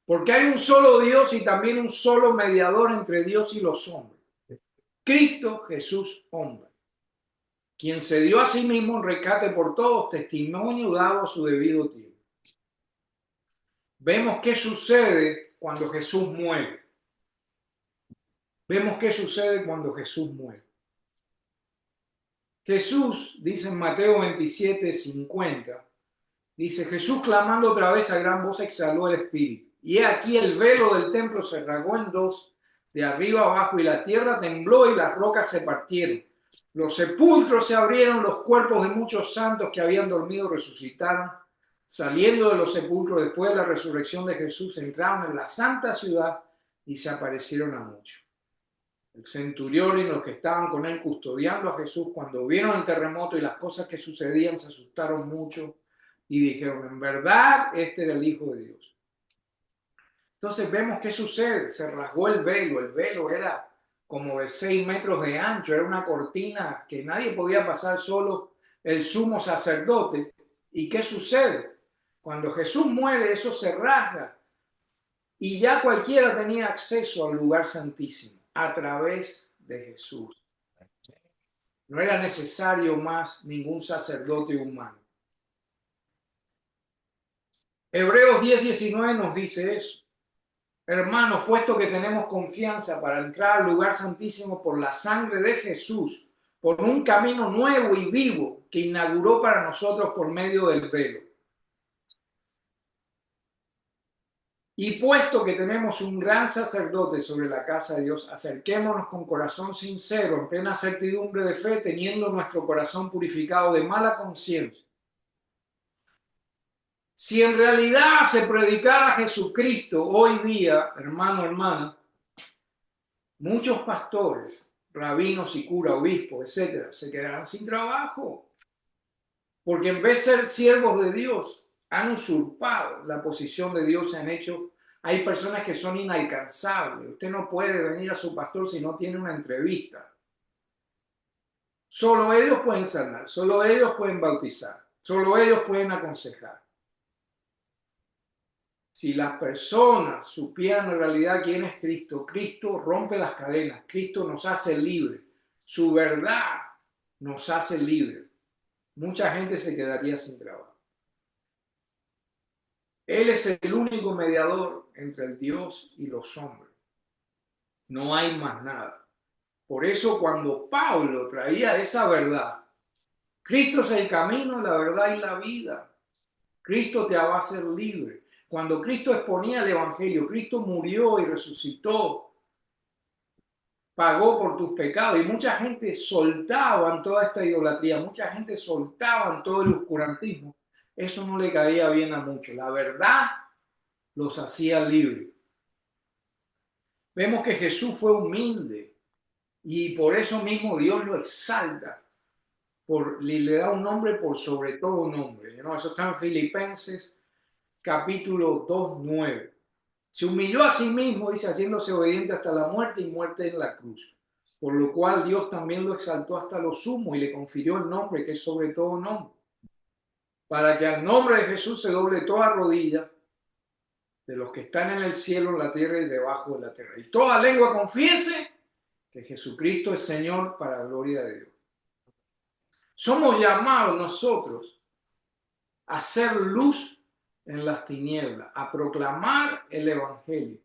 S1: porque hay un solo Dios y también un solo mediador entre Dios y los hombres, Cristo Jesús hombre, quien se dio a sí mismo en rescate por todos, testimonio dado a su debido tiempo. Vemos qué sucede cuando Jesús muere. Vemos qué sucede cuando Jesús muere. Jesús, dice en Mateo 27:50, dice, Jesús clamando otra vez a gran voz exhaló el espíritu. Y he aquí el velo del templo se rasgó en dos, de arriba abajo, y la tierra tembló y las rocas se partieron. Los sepulcros se abrieron, los cuerpos de muchos santos que habían dormido resucitaron. Saliendo de los sepulcros después de la resurrección de Jesús, entraron en la santa ciudad y se aparecieron a muchos. El centurión y los que estaban con él custodiando a Jesús, cuando vieron el terremoto y las cosas que sucedían, se asustaron mucho y dijeron, en verdad, este era el Hijo de Dios. Entonces vemos qué sucede, se rasgó el velo era como de 6 metros de ancho, era una cortina que nadie podía pasar, solo el sumo sacerdote. ¿Y qué sucede? Cuando Jesús muere, eso se rasga y ya cualquiera tenía acceso al lugar santísimo a través de Jesús. No era necesario más ningún sacerdote humano. Hebreos 10:19 nos dice eso. Hermanos, puesto que tenemos confianza para entrar al lugar santísimo por la sangre de Jesús, por un camino nuevo y vivo que inauguró para nosotros por medio del velo. Y puesto que tenemos un gran sacerdote sobre la casa de Dios, acerquémonos con corazón sincero, en plena certidumbre de fe, teniendo nuestro corazón purificado de mala conciencia. Si en realidad se predicara a Jesucristo hoy día, hermano, hermana, muchos pastores, rabinos y curas, obispos, etcétera, se quedarán sin trabajo. Porque en vez de ser siervos de Dios, han usurpado la posición de Dios, se han hecho. Hay personas que son inalcanzables. Usted no puede venir a su pastor si no tiene una entrevista. Solo ellos pueden sanar, solo ellos pueden bautizar, solo ellos pueden aconsejar. Si las personas supieran en realidad quién es Cristo, Cristo rompe las cadenas, Cristo nos hace libres, su verdad nos hace libres. Mucha gente se quedaría sin trabajo. Él es el único mediador entre el Dios y los hombres. No hay más nada. Por eso cuando Pablo traía esa verdad, Cristo es el camino, la verdad y la vida. Cristo te va a hacer libre. Cuando Cristo exponía el Evangelio, Cristo murió y resucitó, pagó por tus pecados, y mucha gente soltaba toda esta idolatría, mucha gente soltaba todo el oscurantismo. Eso no le caía bien a muchos. La verdad los hacía libres. Vemos que Jesús fue humilde y por eso mismo Dios lo exalta, le da un nombre por sobre todo nombre. ¿No? Eso está en Filipenses capítulo 2:9. Se humilló a sí mismo, dice, haciéndose obediente hasta la muerte y muerte en la cruz. Por lo cual Dios también lo exaltó hasta lo sumo y le confirió el nombre que es sobre todo nombre. Para que al nombre de Jesús se doble toda rodilla de los que están en el cielo, en la tierra y debajo de la tierra. Y toda lengua confiese que Jesucristo es Señor para la gloria de Dios. Somos llamados nosotros a ser luz en las tinieblas, a proclamar el Evangelio.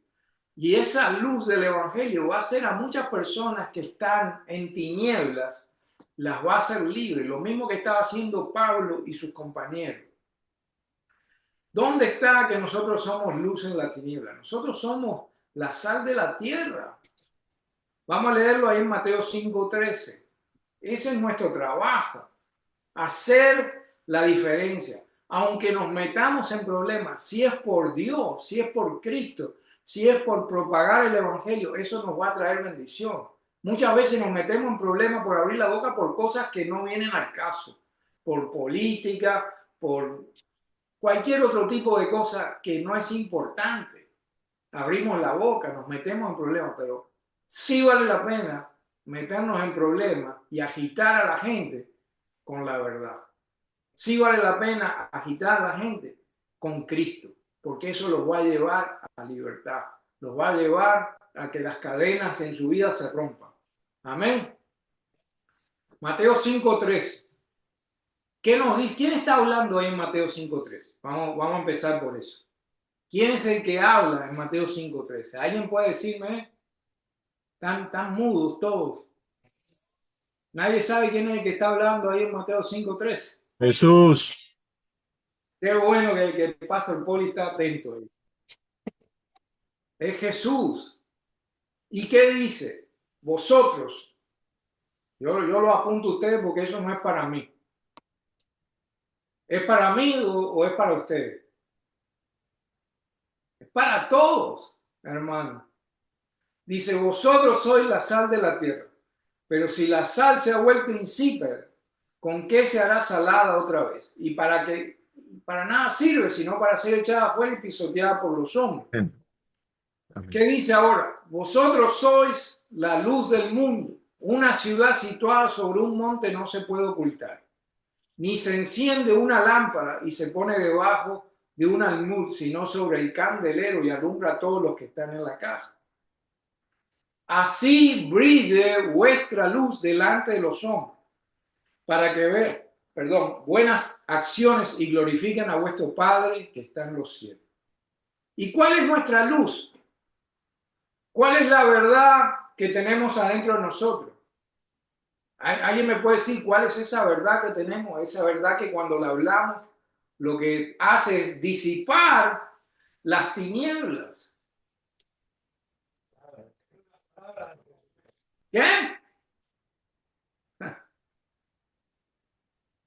S1: Y esa luz del Evangelio va a hacer a muchas personas que están en tinieblas, las va a hacer libres. Lo mismo que estaba haciendo Pablo y sus compañeros. ¿Dónde está que nosotros somos luz en la tiniebla? Nosotros somos la sal de la tierra. Vamos a leerlo ahí en Mateo 5:13. Ese es nuestro trabajo, hacer la diferencia. Aunque nos metamos en problemas, si es por Dios, si es por Cristo, si es por propagar el Evangelio, eso nos va a traer bendición. Muchas veces nos metemos en problemas por abrir la boca por cosas que no vienen al caso, por política, por cualquier otro tipo de cosa que no es importante. Abrimos la boca, nos metemos en problemas, pero sí vale la pena meternos en problemas y agitar a la gente con la verdad. Sí vale la pena agitar a la gente con Cristo, porque eso los va a llevar a libertad, los va a llevar a que las cadenas en su vida se rompan. Amén. Mateo 5:3. ¿Qué nos dice? ¿Quién está hablando ahí en Mateo 5:3? Vamos a empezar por eso. ¿Quién es el que habla en Mateo 5:3? ¿Alguien puede decirme? Están mudos todos. Nadie sabe quién es el que está hablando ahí en Mateo 5:3.
S3: Jesús.
S1: Qué bueno que el pastor Poli está atento ahí. Es Jesús. ¿Y qué dice? Vosotros. Yo lo apunto a ustedes porque eso no es para mí. ¿Es para mí o es para ustedes? Es para todos, hermano. Dice, vosotros sois la sal de la tierra. Pero si la sal se ha vuelto insípida, ¿con qué se hará salada otra vez? Y para nada sirve, sino para ser echada afuera y pisoteada por los hombres.
S3: Amén.
S1: ¿Qué dice ahora? Vosotros sois la luz del mundo. Una ciudad situada sobre un monte no se puede ocultar. Ni se enciende una lámpara y se pone debajo de un almud, sino sobre el candelero y alumbra a todos los que están en la casa. Así brille vuestra luz delante de los hombres, para que vean, buenas acciones y glorifiquen a vuestro Padre que está en los cielos. ¿Y cuál es nuestra luz? ¿Cuál es la verdad que tenemos adentro de nosotros? ¿Alguien me puede decir cuál es esa verdad que tenemos? Esa verdad que cuando la hablamos lo que hace es disipar las tinieblas. ¿Qué?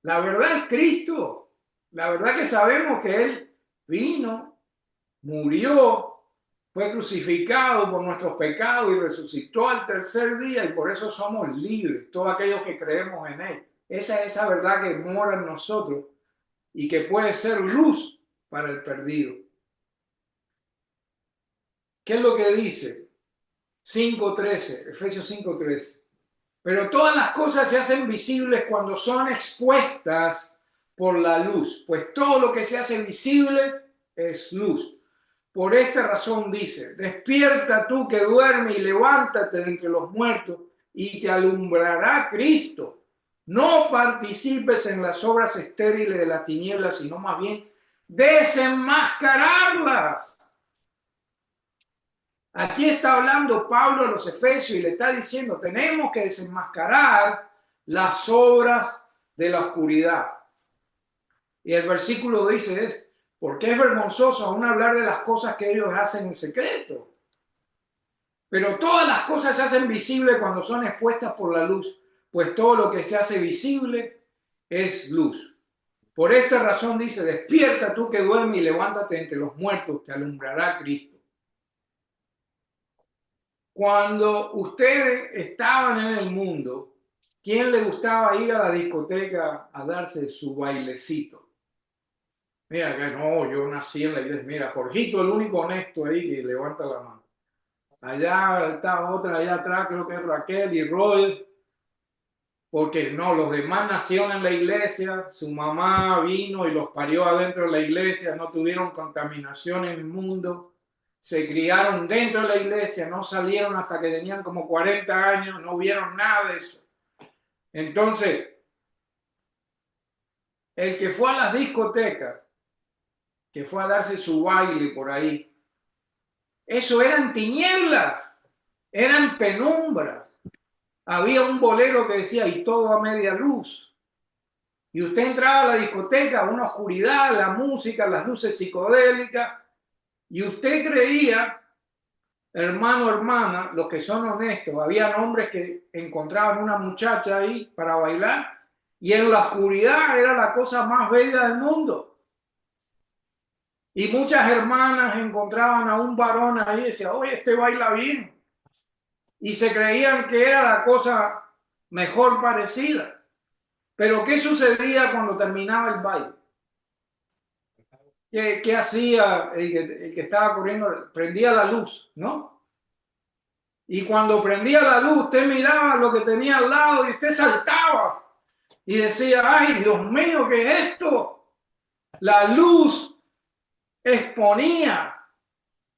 S1: La verdad es Cristo. La verdad que sabemos que Él vino, murió, fue crucificado por nuestros pecados y resucitó al tercer día y por eso somos libres, todos aquellos que creemos en Él. Esa es esa verdad que mora en nosotros y que puede ser luz para el perdido. ¿Qué es lo que dice? 5:13, Efesios 5:13. Pero todas las cosas se hacen visibles cuando son expuestas por la luz, pues todo lo que se hace visible es luz. Por esta razón dice, despierta tú que duermes y levántate de entre los muertos y te alumbrará Cristo. No participes en las obras estériles de las tinieblas, sino más bien desenmascararlas. Aquí está hablando Pablo a los Efesios y le está diciendo, tenemos que desenmascarar las obras de la oscuridad. Y el versículo dice, porque es vergonzoso aún hablar de las cosas que ellos hacen en secreto. Pero todas las cosas se hacen visibles cuando son expuestas por la luz, pues todo lo que se hace visible es luz. Por esta razón dice, despierta tú que duermes y levántate entre los muertos, te alumbrará Cristo. Cuando ustedes estaban en el mundo, ¿quién le gustaba ir a la discoteca a darse su bailecito? Mira, que no, yo nací en la iglesia. Mira, Jorgito, el único honesto ahí que levanta la mano. Allá está otra, allá atrás, creo que es Raquel y Roy. Porque no, los demás nacieron en la iglesia, su mamá vino y los parió adentro de la iglesia, no tuvieron contaminación en el mundo. Se criaron dentro de la iglesia, no salieron hasta que tenían como 40 años, no vieron nada de eso. Entonces, el que fue a las discotecas, que fue a darse su baile por ahí, eso eran tinieblas, eran penumbras. Había un bolero que decía, y todo a media luz. Y usted entraba a la discoteca, una oscuridad, la música, las luces psicodélicas, y usted creía, hermano, hermana, los que son honestos, había hombres que encontraban una muchacha ahí para bailar y en la oscuridad era la cosa más bella del mundo. Y muchas hermanas encontraban a un varón ahí y decían, oye, este baila bien. Y se creían que era la cosa mejor parecida. Pero ¿qué sucedía cuando terminaba el baile? ¿Qué hacía el que estaba corriendo? Prendía la luz, ¿no? Y cuando prendía la luz, usted miraba lo que tenía al lado y usted saltaba. y decía, ay, Dios mío, ¿qué es esto? La luz exponía,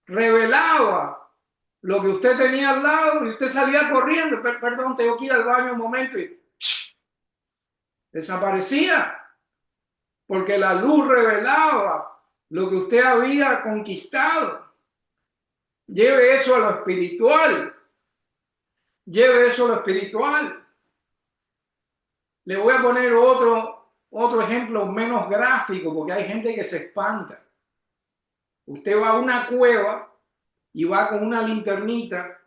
S1: revelaba lo que usted tenía al lado y usted salía corriendo, perdón, tengo que ir al baño un momento y desaparecía, porque la luz revelaba lo que usted había conquistado. Lleve eso a lo espiritual. Lleve eso a lo espiritual. Le voy a poner otro ejemplo menos gráfico, porque hay gente que se espanta. Usted va a una cueva y va con una linternita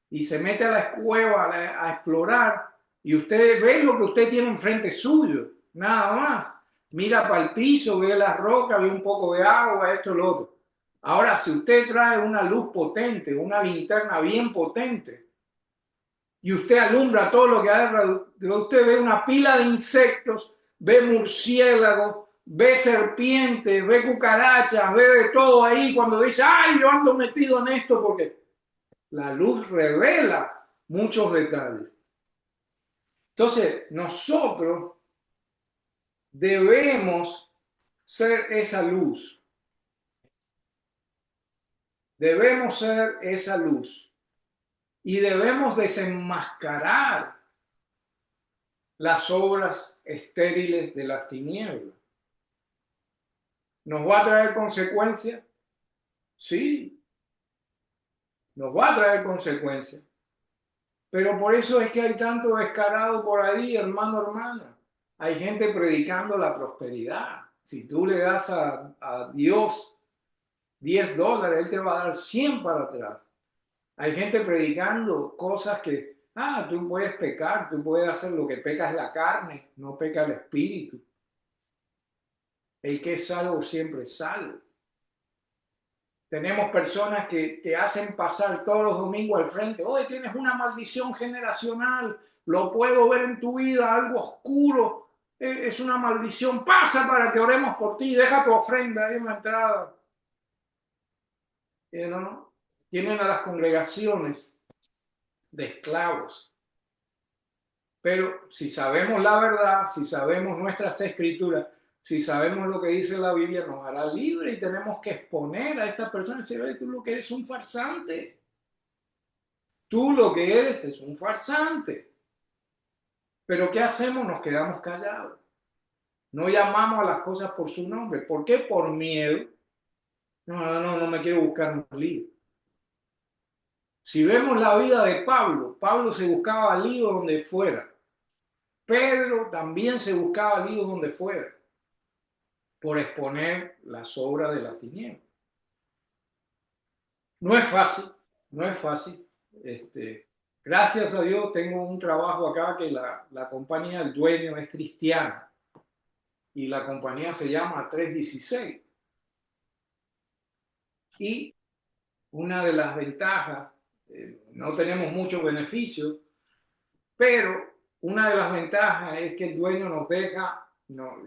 S1: y se mete a la cueva a explorar y usted ve lo que usted tiene enfrente suyo, nada más. Mira para el piso, ve las rocas, ve un poco de agua, esto y lo otro. Ahora, si usted trae una luz potente, una linterna bien potente, y usted alumbra todo lo que hay alrededor, usted ve una pila de insectos, ve murciélagos, ve serpientes, ve cucarachas, ve de todo ahí cuando dice, ay, yo ando metido en esto porque la luz revela muchos detalles. Entonces, nosotros debemos ser esa luz. Debemos ser esa luz. Y debemos desenmascarar las obras estériles de las tinieblas. ¿Nos va a traer consecuencias? Sí, nos va a traer consecuencias. Pero por eso es que hay tanto descarado por ahí, hermano, hermana. Hay gente predicando la prosperidad. Si tú le das a Dios $10, Él te va a dar 100 para atrás. Hay gente predicando cosas que, tú puedes pecar, tú puedes hacer lo que peca es la carne, no peca el espíritu. El que es salvo siempre es salvo. Tenemos personas que te hacen pasar todos los domingos al frente. Hoy tienes una maldición generacional. Lo puedo ver en tu vida, algo oscuro. Es una maldición. Pasa para que oremos por ti. Deja tu ofrenda ahí en la entrada. ¿No? Tienen a las congregaciones de esclavos. Pero si sabemos la verdad, si sabemos nuestras escrituras, si sabemos lo que dice la Biblia, nos hará libre y tenemos que exponer a esta persona y decir, oye, tú lo que eres es un farsante. Tú lo que eres es un farsante. Pero ¿qué hacemos? Nos quedamos callados. No llamamos a las cosas por su nombre. ¿Por qué? Por miedo. No me quiero buscar un lío. Si vemos la vida de Pablo, Pablo se buscaba lío donde fuera. Pedro también se buscaba lío donde fuera, por exponer las obras de las tinieblas. No es fácil, no es fácil. Gracias a Dios tengo un trabajo acá que la compañía, el dueño es cristiano y la compañía se llama 316. Y una de las ventajas, no tenemos muchos beneficios, pero una de las ventajas es que el dueño nos deja,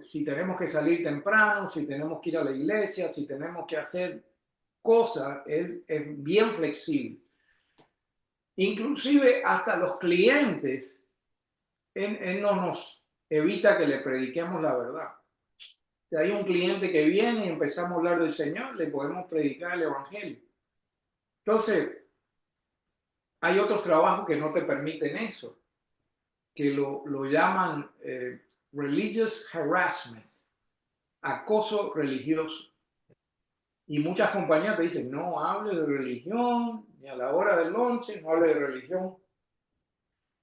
S1: si tenemos que salir temprano, si tenemos que ir a la iglesia, si tenemos que hacer cosas, él es bien flexible. Inclusive hasta los clientes, él no nos evita que le prediquemos la verdad. Si hay un cliente que viene y empezamos a hablar del Señor, le podemos predicar el Evangelio. Entonces, hay otros trabajos que no te permiten eso, que lo llaman religious harassment, acoso religioso. Y muchas compañías te dicen, no hable de religión, ni a la hora del lunch, no hable de religión.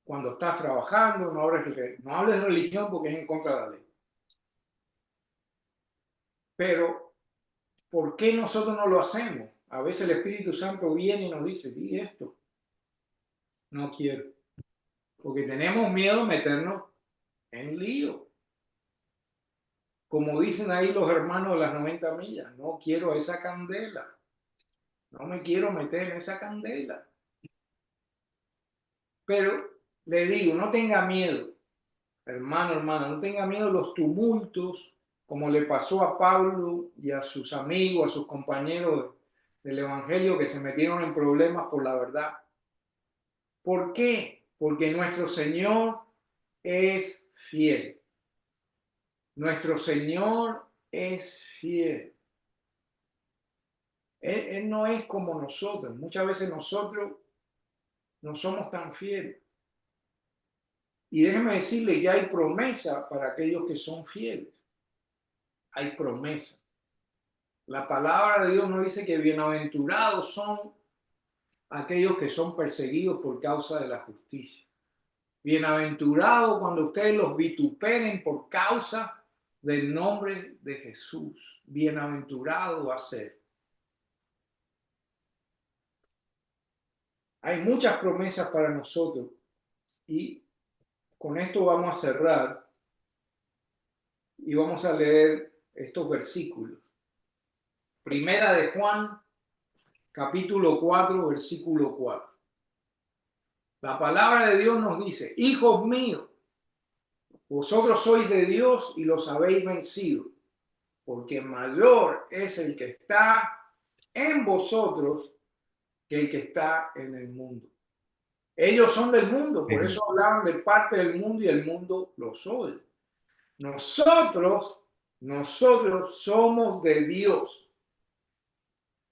S1: Cuando estás trabajando, no hables de religión porque es en contra de la ley. Pero, ¿por qué nosotros no lo hacemos? A veces el Espíritu Santo viene y nos dice, di esto. No quiero. Porque tenemos miedo a meternos en lío. Como dicen ahí los hermanos de las 90 millas, no quiero esa candela. No me quiero meter en esa candela. Pero le digo, no tenga miedo, hermano, hermana, no tenga miedo de los tumultos, como le pasó a Pablo y a sus amigos, a sus compañeros del Evangelio que se metieron en problemas por la verdad. ¿Por qué? Porque nuestro Señor es fiel. Nuestro Señor es fiel. Él no es como nosotros. Muchas veces nosotros no somos tan fieles. Y déjeme decirle que hay promesa para aquellos que son fieles. Hay promesa. La palabra de Dios nos dice que bienaventurados son aquellos que son perseguidos por causa de la justicia. Bienaventurados cuando ustedes los vituperen por causa del nombre de Jesús. Bienaventurado va a ser. Hay muchas promesas para nosotros y con esto vamos a cerrar y vamos a leer estos versículos. Primera de Juan, capítulo 4, versículo 4. La palabra de Dios nos dice: hijos míos, vosotros sois de Dios y los habéis vencido, porque mayor es el que está en vosotros que el que está en el mundo. Ellos son del mundo, por eso hablaban de parte del mundo y el mundo los oye. Nosotros somos de Dios.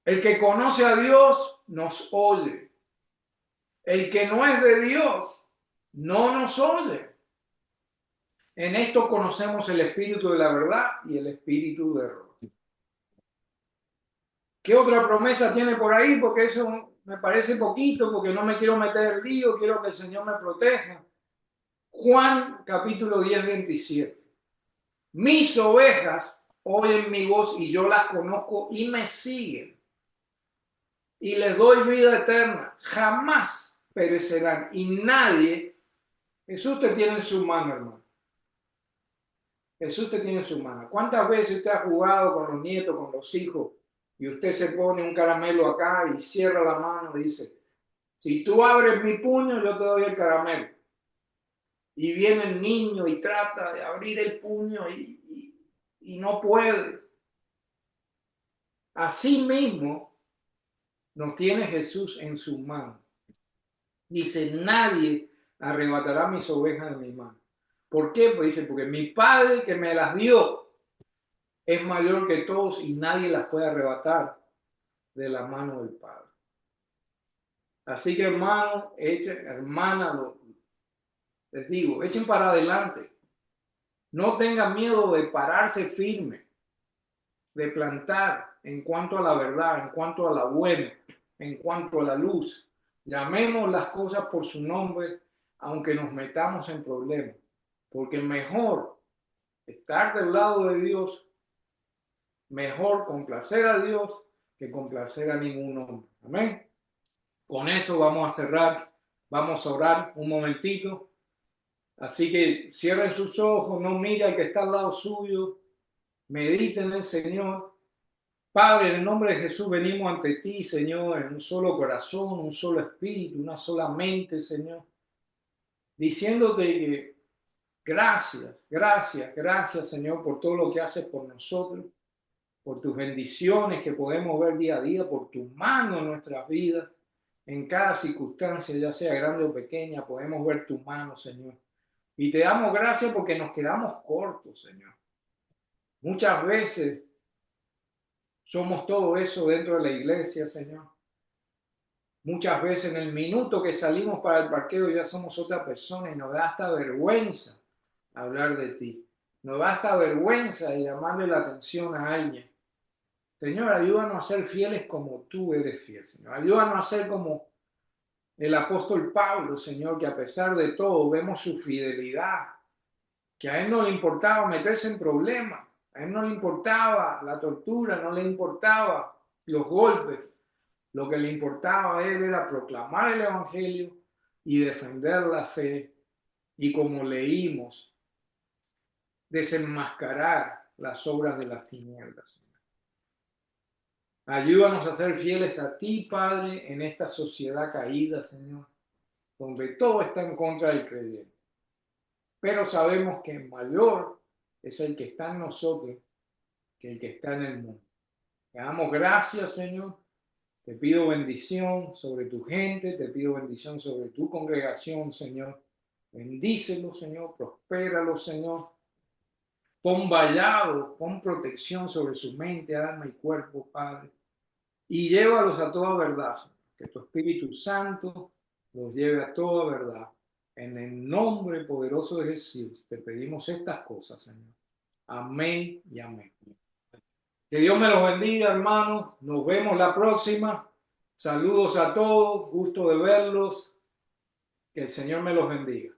S1: El que conoce a Dios nos oye. El que no es de Dios no nos oye. En esto conocemos el espíritu de la verdad y el espíritu de error. ¿Qué otra promesa tiene por ahí? Porque eso me parece poquito, porque no me quiero meter en lío, quiero que el Señor me proteja. Juan capítulo 10, 27. Mis ovejas oyen mi voz y yo las conozco y me siguen. Y les doy vida eterna. Jamás perecerán. Y nadie, Jesús te tiene en su mano, hermano. Jesús te tiene en su mano. ¿Cuántas veces usted ha jugado con los nietos, con los hijos, y usted se pone un caramelo acá y cierra la mano y dice: si tú abres mi puño, yo te doy el caramelo? Y viene el niño y trata de abrir el puño y no puede. Así mismo nos tiene Jesús en su mano. Dice: nadie arrebatará mis ovejas de mi mano. ¿Por qué? Pues dice: porque mi Padre que me las dio es mayor que todos y nadie las puede arrebatar de la mano del Padre. Así que, hermano, hermana, les digo, echen para adelante. No tengan miedo de pararse firme, de plantar en cuanto a la verdad, en cuanto a la buena, en cuanto a la luz. Llamemos las cosas por su nombre, aunque nos metamos en problemas, porque mejor estar del lado de Dios, mejor complacer a Dios que complacer a ningún hombre. Amén. Con eso vamos a cerrar, vamos a orar un momentito. Así que cierren sus ojos, no miren al que está al lado suyo, mediten en el Señor. Padre, en el nombre de Jesús venimos ante ti, Señor, en un solo corazón, un solo espíritu, una sola mente, Señor, diciéndote que gracias, gracias, gracias, Señor, por todo lo que haces por nosotros, por tus bendiciones que podemos ver día a día, por tu mano en nuestras vidas, en cada circunstancia, ya sea grande o pequeña, podemos ver tu mano, Señor. Y te damos gracias porque nos quedamos cortos, Señor. Muchas veces somos todo eso dentro de la iglesia, Señor. Muchas veces en el minuto que salimos para el parqueo ya somos otra persona y nos da hasta vergüenza hablar de ti. Nos da hasta vergüenza llamarle la atención a alguien. Señor, ayúdanos a ser fieles como tú eres fiel, Señor. Ayúdanos a ser como el apóstol Pablo, Señor, que a pesar de todo vemos su fidelidad, que a él no le importaba meterse en problemas, a él no le importaba la tortura, no le importaba los golpes. Lo que le importaba a él era proclamar el evangelio y defender la fe y, como leímos, desenmascarar las obras de las tinieblas. Ayúdanos a ser fieles a ti, Padre, en esta sociedad caída, Señor, donde todo está en contra del creyente. Pero sabemos que mayor es el que está en nosotros que el que está en el mundo. Te damos gracias, Señor. Te pido bendición sobre tu gente, te pido bendición sobre tu congregación, Señor. Bendícelo, Señor, prospéralo, Señor. Pon vallado, pon protección sobre su mente, alma y cuerpo, Padre. Y llévalos a toda verdad, Señor. Que tu Espíritu Santo los lleve a toda verdad. En el nombre poderoso de Jesús te pedimos estas cosas, Señor. Amén y amén. Que Dios me los bendiga, hermanos. Nos vemos la próxima. Saludos a todos. Gusto de verlos. Que el Señor me los bendiga.